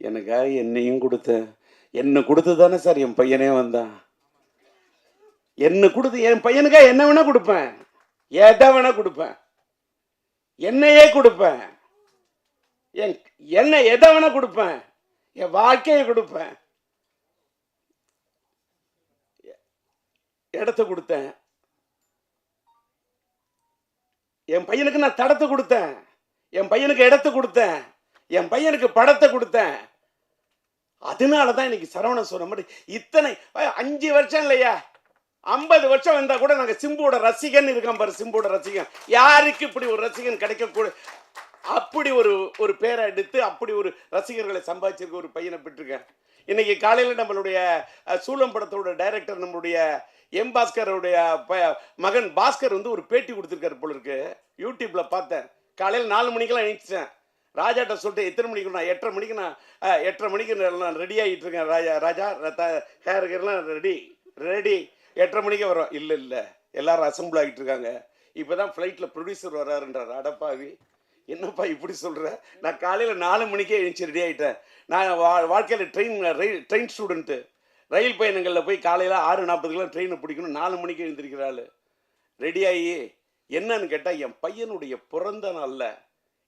S1: எனக்காக என்னையும் கொடுத்தேன். என்னை கொடுத்து தானே சார் என் பையனே வந்தான். என்னை கொடுத்து என் பையனுக்காக என்ன வேணா கொடுப்பேன், எதை வேணா கொடுப்பேன், என்னையே கொடுப்பேன், என்ன எதை வேணா கொடுப்பேன், என் வாழ்க்கையை கொடுப்பேன். இடத்த கொடுத்தேன். என் பையனுக்கு நான் தடத்தை கொடுத்தேன், என் பையனுக்கு இடத்த கொடுத்தேன், என் பையனுக்கு படத்தை கொடுத்தேன். அதனாலதான் இன்னைக்கு சரவணன் சொன்ன மாதிரி இத்தனை 5 வருஷம் இல்லையா, 50 வருஷம் வந்தா கூட நாங்க சிம்புவோட ரசிகன் இருக்கான் பாரு. சிம்புவோட ரசிகன். யாருக்கு இப்படி ஒரு ரசிகன் கிடைக்கக்கூட, அப்படி ஒரு பேரை எடுத்து அப்படி ஒரு ரசிகர்களை சம்பாதிச்சிருக்க ஒரு பையனை பெற்றிருக்கேன். இன்னைக்கு காலையில் நம்மளுடைய சூலம் படத்தோட டைரக்டர் நம்மளுடைய எம் பாஸ்கருடைய மகன் பாஸ்கர் ஒரு பேட்டி கொடுத்துருக்காரு போல இருக்கு. யூடியூப்ல பார்த்தேன். காலையில் 4 மணிக்கெல்லாம் எழுந்திரிச்சேன். ராஜாட்ட சொல்லிட்டு எத்தனை மணிக்கு, நான் 8:30 மணிக்கு, நான் 8:30 மணிக்கு நான் ரெடி ஆகிட்டு இருக்கேன். ராஜா ஹேருக்கெல்லாம் ரெடி 8:30 மணிக்கு வரும். இல்லை எல்லாரும் அசம்பிள் ஆகிட்டு இருக்காங்க. இப்போதான் ஃப்ளைட்டில் ப்ரொடியூசர் வர்றாருன்றார். அடப்பாவி, என்னப்பா இப்படி சொல்கிற? நான் காலையில் 4 மணிக்கே எழுந்துச்சு ரெடி ஆகிட்டேன். நான் வாழ்க்கையில் ட்ரெயின் ஸ்டூடெண்ட்டு. ரயில் பயணங்களில் போய் காலையில் 6:40க்கெலாம் ட்ரெயினை பிடிக்கணும். 4 மணிக்கு எழுந்திருக்கிறாள். ரெடியாகி என்னன்னு கேட்டால், என் பையனுடைய பிறந்த நாளில்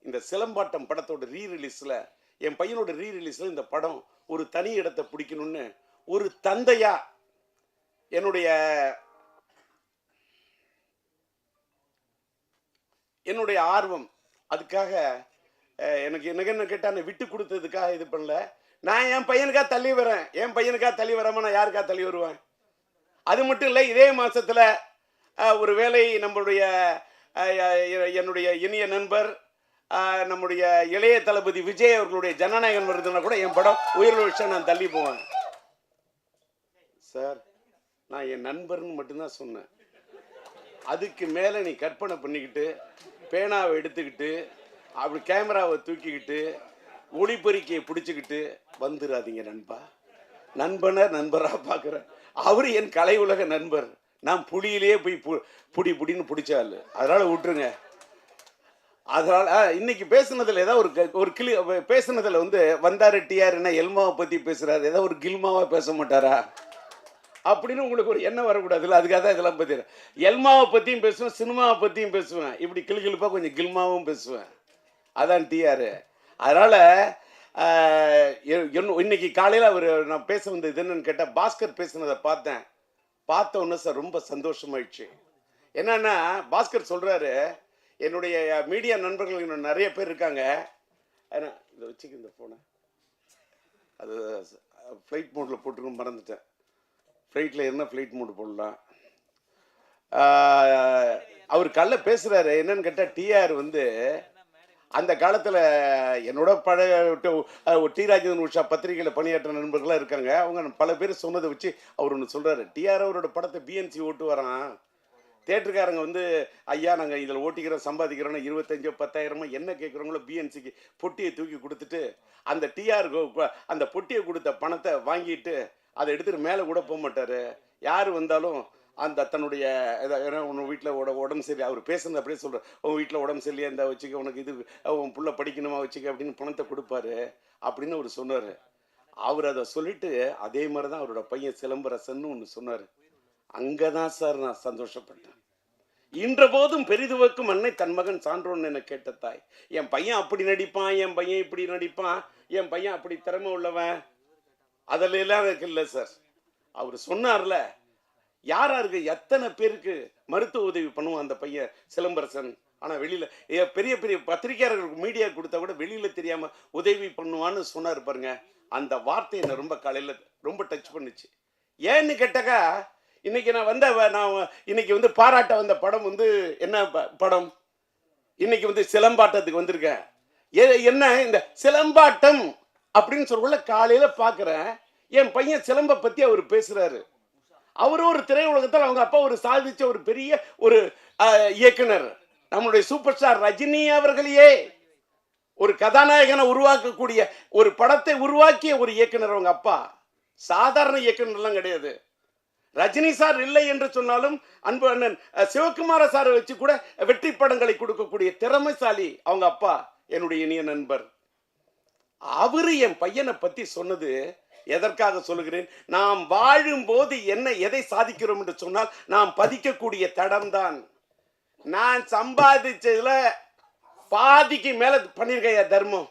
S1: இந்த சிலம்பாட்டம் படத்தோட ரீரிலீஸில், என் பையனோட ரீரிலீஸில் இந்த படம் ஒரு தனி இடத்தை பிடிக்கணும்னு ஒரு தந்தையா என்னுடைய ஆர்வம். அதுக்காக எனக்கு என்ன கேட்டால் விட்டு கொடுத்ததுக்காக இது பண்ணல. நான் என் பையனுக்காக தள்ளி வரேன். என் பையனுக்காக தள்ளி வராமல் நான் யாருக்காக தள்ளி வருவேன்? அது மட்டும் இல்லை, இதே மாதத்தில் ஒரு வேளை நம்மளுடைய என்னுடைய இனிய நண்பர் நம்முடைய இளைய தளபதி விஜய் அவர்களுடைய ஜனநாயகன் வருதுன்னா கூட என் படம் உயர்வு விஷயம் நான் தள்ளி போவேன். சார் நான் என் நண்பர்னு மட்டும்தான் சொன்னேன். அதுக்கு மேலே நீ கற்பனை பண்ணிக்கிட்டு பேனாவை எடுத்துக்கிட்டு அப்படி கேமராவை தூக்கிக்கிட்டு ஒளிப்பெருக்கியை பிடிச்சிக்கிட்டு வந்துடாதீங்க நண்பா. நண்பராக பார்க்குறேன். அவர் என் கலை உலக நண்பர். நான் புலியிலேயே போய் புடின்னு பிடிச்சாள். அதனால் விட்டுருங்க. அதனால் இன்னைக்கு பேசுனதில் ஏதாவது ஒரு கிளி பேசுனதில் வந்தாரு டிஆர் என்ன எல்மாவை பற்றி பேசுகிறாரு, ஏதாவது ஒரு கில்மாவாக பேச மாட்டாரா அப்படின்னு உங்களுக்கு ஒரு எண்ணம் வரக்கூடாதுல்ல. அதுக்காக தான் இதெல்லாம் பற்றி எல்மாவை பற்றியும் பேசுவேன், சினிமாவை பற்றியும் பேசுவேன், இப்படி கிளிப்பாக கொஞ்சம் கில்மாவும் பேசுவேன். அதான் டிஆர். அதனால் இன்னைக்கு காலையில் நான் பேச வந்தது என்னன்னு கேட்டால், பாஸ்கர் பேசுனதை பார்த்த உடனே சார் ரொம்ப சந்தோஷமாயிடுச்சு. என்னன்னா பாஸ்கர் சொல்கிறாரு, என்னுடைய மீடியா நண்பர்கள் இன்னும் நிறைய பேர் இருக்காங்க. இதை வச்சுக்க இந்த ஃபோனை அது ஃப்ளைட் மோடில் போட்டுருக்கணும், மறந்துட்டேன். ஃப்ளைட்டில் என்ன ஃப்ளைட் மோடு போடலாம். அவர் கல்ல பேசுகிறாரு. என்னன்னு கேட்டால், டிஆர் அந்த காலத்தில் என்னோட பழைய டி ராஜேந்திரன் உஷா பத்திரிகையில் பணியாற்ற நண்பர்களாக இருக்காங்க. அவங்க பல பேர் சொன்னதை வச்சு அவர் ஒன்று சொல்கிறாரு. டிஆர் அவரோட படத்தை பிஎன்சி ஓட்டு வரான். தேட்டருக்காரங்க ஐயா நாங்கள் இதில் ஓட்டிக்கிறோம் சம்பாதிக்கிறோன்னா 25,000 10,000 என்ன கேட்குறவங்களோ பிஎன்சிக்கு பொட்டியை தூக்கி கொடுத்துட்டு அந்த டிஆர் அந்த பொட்டியை கொடுத்த பணத்தை வாங்கிட்டு அதை எடுத்துகிட்டு மேலே கூட போக மாட்டார். யார் வந்தாலும் அந்த தன்னுடைய உன் வீட்டில் உடம்பு சரி, அவர் பேசுனது அப்படியே சொல்கிறார், உன் வீட்டில் உடம்பு சரியில்லையா இருந்தால் வச்சுக்க, உனக்கு இது உன் புள்ள படிக்கணுமா வச்சுக்க அப்படின்னு பணத்தை கொடுப்பாரு அப்படின்னு அவர் சொன்னார். அவர் அதை சொல்லிட்டு அதே மாதிரி தான் அவரோட பையன் சிலம்பரசன்னு ஒன்று சொன்னார். அங்கே தான் சார் நான் சந்தோஷப்பட்டேன். இன்ற போதும் பெரிதுவக்கும் அன்னை தன் மகன் சான்றோன்னு என்ன கேட்ட தாய். என் பையன் அப்படி நடிப்பான், என் பையன் இப்படி நடிப்பான், என் பையன் அப்படி திறமை உள்ளவன், அதில் எல்லாம் எனக்கு இல்லை சார். அவர் சொன்னார்ல, யாராருக்கு எத்தனை பேருக்கு மருத்துவ உதவி பண்ணுவான் அந்த பையன் சிலம்பரசன் ஆனால் வெளியில் பெரிய பெரிய பத்திரிகையாளர்களுக்கு மீடியா கொடுத்தா கூட வெளியில் தெரியாமல் உதவி பண்ணுவான்னு சொன்னார் பாருங்க. அந்த வார்த்தை என்னை ரொம்ப காலையில் ரொம்ப டச் பண்ணுச்சு. ஏன்னு கேட்டாக்கா, இன்னைக்கு நான் இன்னைக்கு பாராட்ட வந்த படம் என்ன படம், இன்னைக்கு சிலம்பாட்டத்துக்கு வந்திருக்கேன். என்ன இந்த சிலம்பாட்டம் அப்படின்னு சொல்ல காலையில் பார்க்குறேன். என் பையன் சிலம்பை பற்றி அவர் பேசுகிறாரு. அவரும் ஒரு திரையுலகத்தில் அவங்க அப்பா ஒரு சாதிச்ச ஒரு பெரிய ஒரு இயக்குனர், நம்முடைய சூப்பர் ஸ்டார் ரஜினி அவர்களையே ஒரு கதாநாயகனை உருவாக்கக்கூடிய ஒரு படத்தை உருவாக்கிய ஒரு இயக்குனர் அவங்க அப்பா. சாதாரண இயக்குனர்லாம் கிடையாது. ரஜினி சார் இல்லை என்று சொன்னாலும் அன்பு அண்ணன் சிவகுமார சாரை வச்சு கூட வெற்றி படங்களை கொடுக்கக்கூடிய திறமைசாலி அவங்க அப்பா, என்னுடைய இனிய நண்பர். அவரு என் பையனை பத்தி சொன்னது எதற்காக சொல்லுகிறேன், நாம் வாழும் போது எதை சாதிக்கிறோம் என்று சொன்னால் நாம் பதிக்கக்கூடிய தடம்தான். நான் சம்பாதிச்சதுல பாதிக்கு மேல பண்ணிருக்கையா தர்மம்.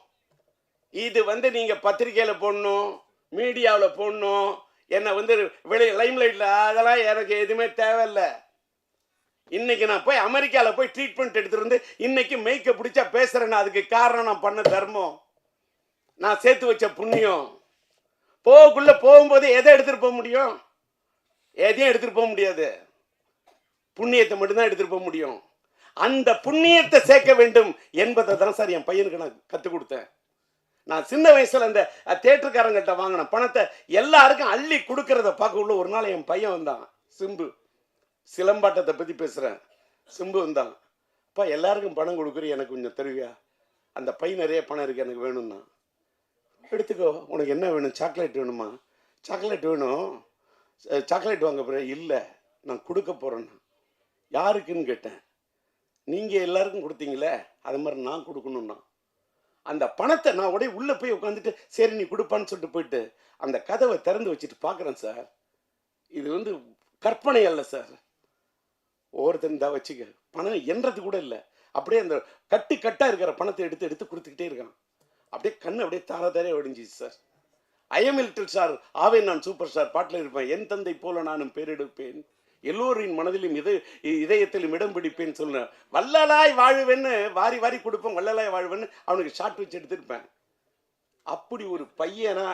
S1: இது நீங்க பத்திரிகையில போடணும், மீடியாவில் போடணும், என்ன வெளியே லைம்லைட்ல, அதெல்லாம் எனக்கு எதுவுமே தேவையில்லை. இன்னைக்கு நான் போய் அமெரிக்காவில் போய் ட்ரீட்மெண்ட் எடுத்துட்டு இன்னைக்கு மெய்க்க பிடிச்சா பேசுறேன்னா அதுக்கு காரணம் நான் பண்ண தர்மம், நான் சேர்த்து வச்ச புண்ணியம். போகும்போது எதை எடுத்துட்டு போக முடியும்? எதையும் எடுத்துட்டு போக முடியாது. புண்ணியத்தை மட்டும்தான் எடுத்துட்டு போக முடியும். அந்த புண்ணியத்தை சேர்க்க வேண்டும் என்பதை தான் சார் என் பையனுக்கு நான் கற்றுக் கொடுத்தேன். நான் சின்ன வயசுல அந்த தேட்டருக்காரங்கிட்ட வாங்கின பணத்தை எல்லாருக்கும் அள்ளி கொடுக்கறத பார்க்க உள்ள ஒரு நாள் என் பையன் வந்தான். சிம்பு, சிலம்பாட்டத்தை பற்றி பேசுகிறேன். சிம்பு வந்தான். அப்பா எல்லாருக்கும் பணம் கொடுக்குற, எனக்கு கொஞ்சம் தருவியா? அந்த பையன் நிறைய பணம் இருக்கு, எனக்கு வேணும்னா. எடுத்துக்கோ, உனக்கு என்ன வேணும்? சாக்லேட் வேணுமா? சாக்லேட் வேணும். சாக்லேட் வாங்க போகிறேன். இல்லை, நான் கொடுக்க போகிறேன்னா. யாருக்குன்னு கேட்டேன். நீங்கள் எல்லாருக்கும் கொடுத்தீங்களே, அது மாதிரி நான் கொடுக்கணும்னா. அந்த பணத்தை நான் உடனே உள்ளே போய் உட்காந்துட்டு சரி நீ கொடுப்பான்னு சொல்லிட்டு போயிட்டு அந்த கதவை திறந்து வச்சுட்டு பார்க்குறேன். சார், இது கற்பனை அல்ல சார். ஒவ்வொருத்தரும் தான் வச்சுக்க, பணம் என்றது கூட இல்லை. அப்படியே அந்த கட்டாக இருக்கிற பணத்தை எடுத்து கொடுத்துக்கிட்டே இருக்கான். அப்படியே கண்ணு அப்படியே தாராதாரே ஒடிஞ்சிச்சு சார். ஐஎம் லிட்டில் ஸ்டார், ஆவேன் நான் சூப்பர் ஸ்டார் பாட்டில் இருப்பேன். என் தந்தை போல நானும் பேரெடுப்பேன், எல்லோரின் மனதிலும் இதயத்திலும் இடம் பிடிப்பேன்னு சொல்லுவேன். வள்ளலாய் வாழ்வேன்னு வாரி வாரி கொடுப்பேன். வள்ளலாய் வாழ்வேன்னு அவனுக்கு ஷார்ட் வச்சு எடுத்திருப்பேன். அப்படி ஒரு பையனா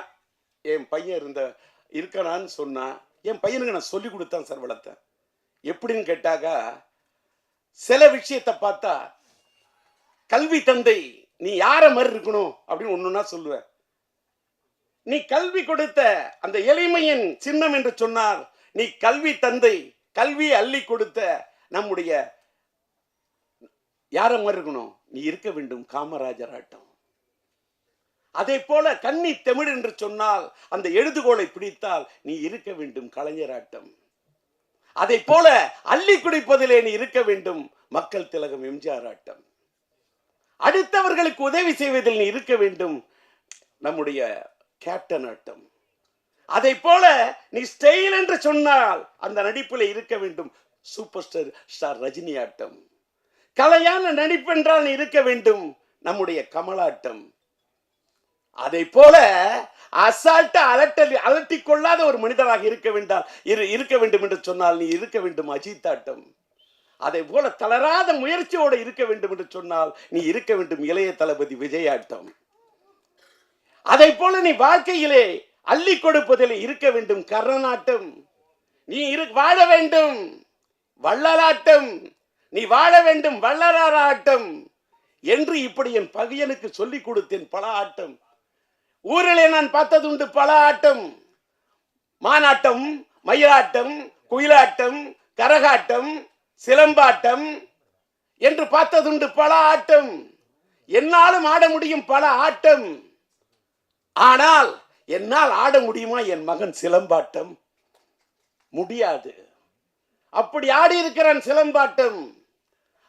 S1: என் பையன் இருக்கனான்னு சொன்னா, என் பையனுக்கு நான் சொல்லி கொடுத்தேன் சார், வளர்த்தேன். எப்படின்னு கேட்டாக்கா, சில விஷயத்தை பார்த்தா கல்வி தந்தை நீ யார மாதிரி இருக்கணும் அப்படின்னு ஒண்ணுன்னா சொல்லுவேன். நீ கல்வி கொடுத்த அந்த எளிமையின் சின்னம் என்று சொன்னார். நீ கல்வி தந்தை, கல்வி அள்ளி கொடுத்த நம்முடைய யார மாதிரி இருக்கணும்? நீ இருக்க வேண்டும் காமராஜர் ஆட்டம். அதே போல கன்னி தமிழ் என்று சொன்னால் அந்த எழுதுகோலை பிடித்தால் நீ இருக்க வேண்டும் கலைஞராட்டம். அதை போல அள்ளி குடிப்பதிலே நீ இருக்க வேண்டும் மக்கள் திலகம் எம்ஜிஆர் ஆட்டம். அடுத்தவர்களுக்கு உதவி செய்வதில் நீ இருக்க வேண்டும் நம்முடைய கேப்டன் ஆட்டம். அதை போல நீ ஸ்டைல் என்று சொன்னால் அந்த நடிப்பில் இருக்க வேண்டும் சூப்பர் ஸ்டார் ரஜினி ஆட்டம். கலையான நடிப்பென்றால் நீ இருக்க வேண்டும் நம்முடைய கமலாட்டம். அதை போல அசால்ட்டா அலட்டி கொள்ளாத ஒரு மனிதராக இருக்க வேண்டும் என்று சொன்னால் நீ இருக்க வேண்டும் அஜித் ஆட்டம். அதை போல தளராத முயற்சியோடு இருக்க வேண்டும் என்று சொன்னால் நீ இருக்க வேண்டும் இளைய தளபதி விஜய் ஆட்டம். அதை போல நீ வாழ்க்கையிலே அள்ளி கொடுப்பதில் இருக்க வேண்டும் கர்ணனாட்டம். நீ வாழ வேண்டும் வள்ளலாட்டம், நீ வாழ வேண்டும் வள்ளலாராட்டம் என்று இப்படி என் பகையனுக்கு சொல்லிக் கொடுத்தேன். பல ஆட்டம் ஊரிலே நான் பார்த்ததுண்டு, பல ஆட்டம். மானாட்டம், மயிலாட்டம், குயிலாட்டம், கரகாட்டம், சிலம்பாட்டம் என்று பார்த்ததுண்டு, பல ஆட்டம். என்னாலும் ஆட முடியும் பல ஆட்டம். ஆனால் என்னால் ஆட முடியுமா என் மகன் சிலம்பாட்டம்? முடியாது. அப்படி ஆடி இருக்கிறான் சிலம்பாட்டம்.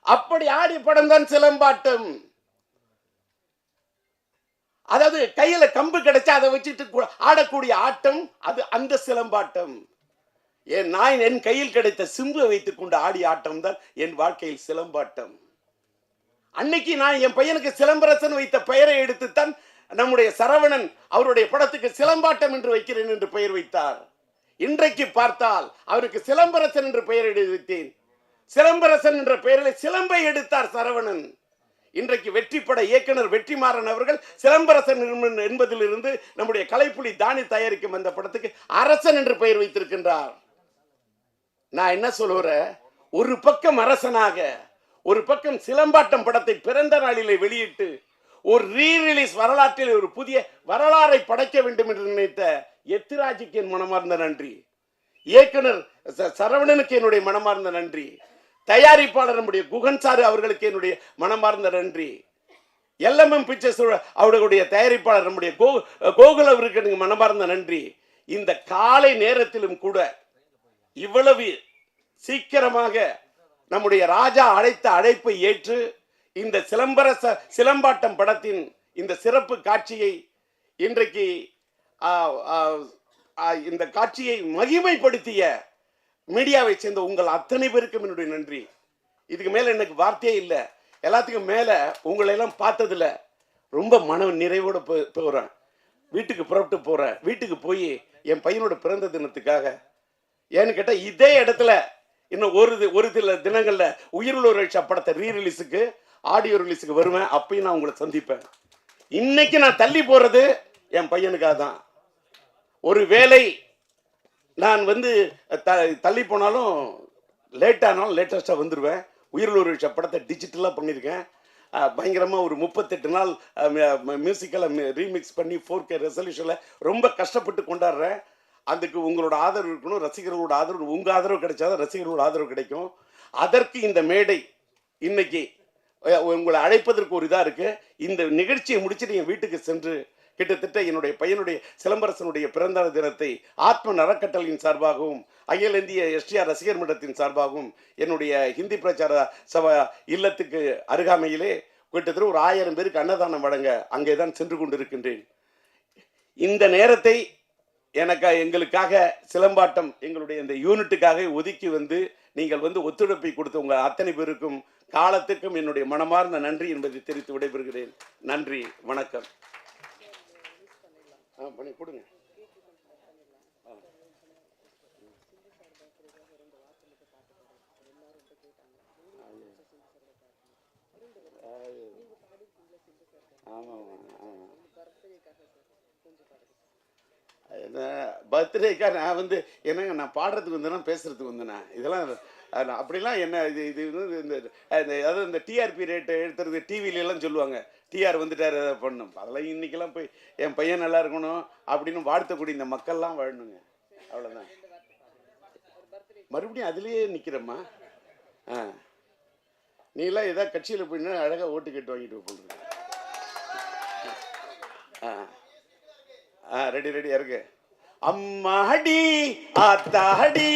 S1: அப்படி ஆடி படம் தான் சிலம்பாட்டம். அதாவது கையில கம்பு கிடைச்சா அதை வச்சுட்டு ஆடக்கூடிய ஆட்டம், அது அந்த சிலம்பாட்டம். என் கையில் கிடைத்த சிம்புவை வைத்துக் கொண்டு ஆடிய ஆட்டம் தான் என் வாழ்க்கையில் சிலம்பாட்டம். அன்னைக்கு நான் என் பையனுக்கு சிலம்பரசன் வைத்த பெயரை எடுத்துத்தான் நம்முடைய சரவணன் அவருடைய படத்துக்கு சிலம்பாட்டம் என்று வைக்கிறேன் என்று பெயர் வைத்தார். இன்றைக்கு பார்த்தால் அவருக்கு சிலம்பரசன் என்று பெயர் வைத்தேன். சிலம்பரசன் என்ற பெயரில் சிலம்பை எடுத்தார் சரவணன். இன்றைக்கு வெற்றிப்பட இயக்குனர் வெற்றிமாறன் அவர்கள் சிலம்பரசன் என்பதிலிருந்து நம்முடைய கலைப்புலி தானி தயாரிக்கும் அந்த படத்துக்கு அரசன் என்று பெயர் வைத்திருக்கின்றார். நான் என்ன சொல்லுறேன், ஒரு பக்கம் அரசனாக, ஒரு பக்கம் சிலம்பாட்டம் படத்தை பிறந்த நாளிலே வெளியிட்டு ஒரு ரீரிலீஸ் வரலாற்றில் ஒரு புதிய வரலாறை படைக்க வேண்டும் என்று நினைத்த எத்திராஜுக்கு என் மனமார்ந்த நன்றி, இயக்குனர் சரவணனுக்கு என்னுடைய மனமார்ந்த நன்றி, தயாரிப்பாளர் நம்முடைய குகன் சாரு அவர்களுக்கு என்னுடைய மனமார்ந்த நன்றி, எல்எம்எம் பிக்சர்ஸ் அவர்களுடைய தயாரிப்பாளர் நம்முடைய கோகுல் அவருக்கு எனக்கு மனமார்ந்த நன்றி. இந்த காலை நேரத்திலும் கூட இவ்வளவு சீக்கிரமாக நம்முடைய ராஜா அழைத்த அழைப்பை ஏற்று இந்த சிலம்பாட்டம் படத்தின் இந்த சிறப்பு காட்சியை இன்றைக்கு இந்த காட்சியை மகிமைப்படுத்திய மீடியாவை சேர்ந்த உங்கள் அத்தனை பேருக்கும் என்னுடைய நன்றி. இதுக்கு மேல எனக்கு வார்த்தையே இல்லை. எல்லாத்துக்கும் மேல உங்களை எல்லாம் பார்த்ததுல ரொம்ப மன நிறைவோட போறேன். வீட்டுக்கு புறப்பட்டு போறேன். வீட்டுக்கு போய் என் பையனோட பிறந்த தினத்துக்காக, ஏன்னு கேட்டா இதே இடத்துல இன்னும் ஒரு சில தினங்கள்ல உயிருள்ள ரட்சா படத்தை ரீரிலீஸுக்கு ஆடியோ ரிலீஸுக்கு வருவேன். அப்பயும் நான் உங்களை சந்திப்பேன். இன்னைக்கு நான் தள்ளி போறது என் பையனுக்காக தான். ஒரு வேளை நான் தள்ளி போனாலும் லேட்டானாலும் லேட்டஸ்டாக வந்துடுவேன். உயிருள்ள படத்தை டிஜிட்டலாக பண்ணியிருக்கேன். பயங்கரமாக ஒரு 38 நாள் மியூசிக்கலை ரீமிக்ஸ் பண்ணி 4K ரெசல்யூஷனில் ரொம்ப கஷ்டப்பட்டு கொண்டாடுறேன். அதுக்கு உங்களோட ஆதரவு இருக்கணும், ரசிகர்களோட ஆதரவு. உங்கள் ஆதரவு கிடைச்சாதான் ரசிகர்களோட ஆதரவு கிடைக்கும். அதற்கு இந்த மேடை இன்னைக்கு உங்களை அழைப்பதற்கு ஒரு இதாக இருக்குது. இந்த நிகழ்ச்சியை முடிச்சுட்டு என் வீட்டுக்கு சென்று கிட்டத்தட்ட என்னுடைய பையனுடைய சிலம்பரசனுடைய பிறந்த தினத்தை ஆத்ம அறக்கட்டளையின் சார்பாகவும் அகில இந்திய எஸ்டிஆர் ரசிகர் மன்றத்தின் சார்பாகவும் என்னுடைய ஹிந்தி பிரச்சார சபா இல்லத்துக்கு அருகாமையிலே கிட்டத்தட்ட ஒரு 1000 பேருக்கு அன்னதானம் வழங்க அங்கே தான் சென்று கொண்டிருக்கின்றேன். இந்த நேரத்தை எங்களுக்காக சிலம்பாட்டம் எங்களுடைய இந்த யூனிட்டுக்காக ஒதுக்கி நீங்கள் ஒத்துழைப்பை கொடுத்த உங்கள் அத்தனை பேருக்கும் காலத்துக்கும் என்னுடைய மனமார்ந்த நன்றி என்பதை தெரிவித்து விடைபெறுகிறேன். நன்றி, வணக்கம். பண்ணி கொடுங்க. பர்த்டேக்கா நான் என்னங்க நான் பாடுறதுக்கு வந்தேன்னா பேசுறதுக்கு வந்தேண்ணா, இதெல்லாம் அப்படிலாம் என்ன இது அதாவது இந்த டிஆர்பி ரேட்டு எடுத்துறது டிவிலெல்லாம் சொல்லுவாங்க, டிஆர் வந்துட்டார் அதை பண்ணணும். அதெல்லாம் இன்னைக்கெல்லாம் போய் என் பையன் நல்லா இருக்கணும் அப்படின்னு வாழ்த்தக்கூடிய இந்த மக்கள்லாம் வாழணுங்க, அவ்வளோதான். மறுபடியும் அதுலேயே நிற்கிறம்மா. நீலாம் ஏதாவது கட்சியில் போயின்னா அழகாக ஓட்டு கேட்டு வாங்கிட்டு போடுங்க. ரெடியாக இருக்கு. அம்மாடி ஆத்தாடி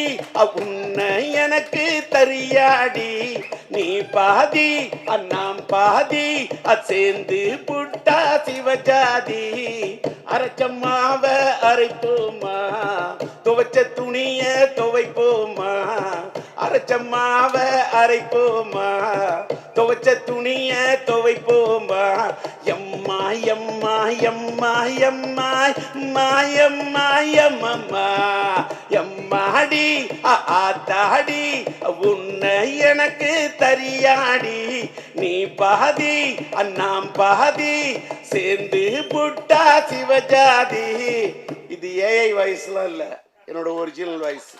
S1: உன்னை எனக்கு தரியாடி, நீ பாதி அண்ணாம் பாதி சேர்ந்து புட்டா சிவஜாதி. அரைச்சம்மாவ அரைப்போமா, துவைச்ச துணிய துவைப்போமா. அரைச்சம்மாவ அரைப்போமா, துவைச்ச துணிய துவைப்போமா. எம்மா எம்மா எம்மா எம்மா மாயம்மா எம்மம்மா எம்மாடி ஆத்தாடி உன்னை எனக்கு தரியாடி, நீ பாதி அண்ணாம் பாதி சேர்ந்து புட்டா சிவஜாதி. இது ஏஐ வாய்ஸ்லாம் இல்லை, என்னோட ஒரிஜினல் வாய்ஸ்.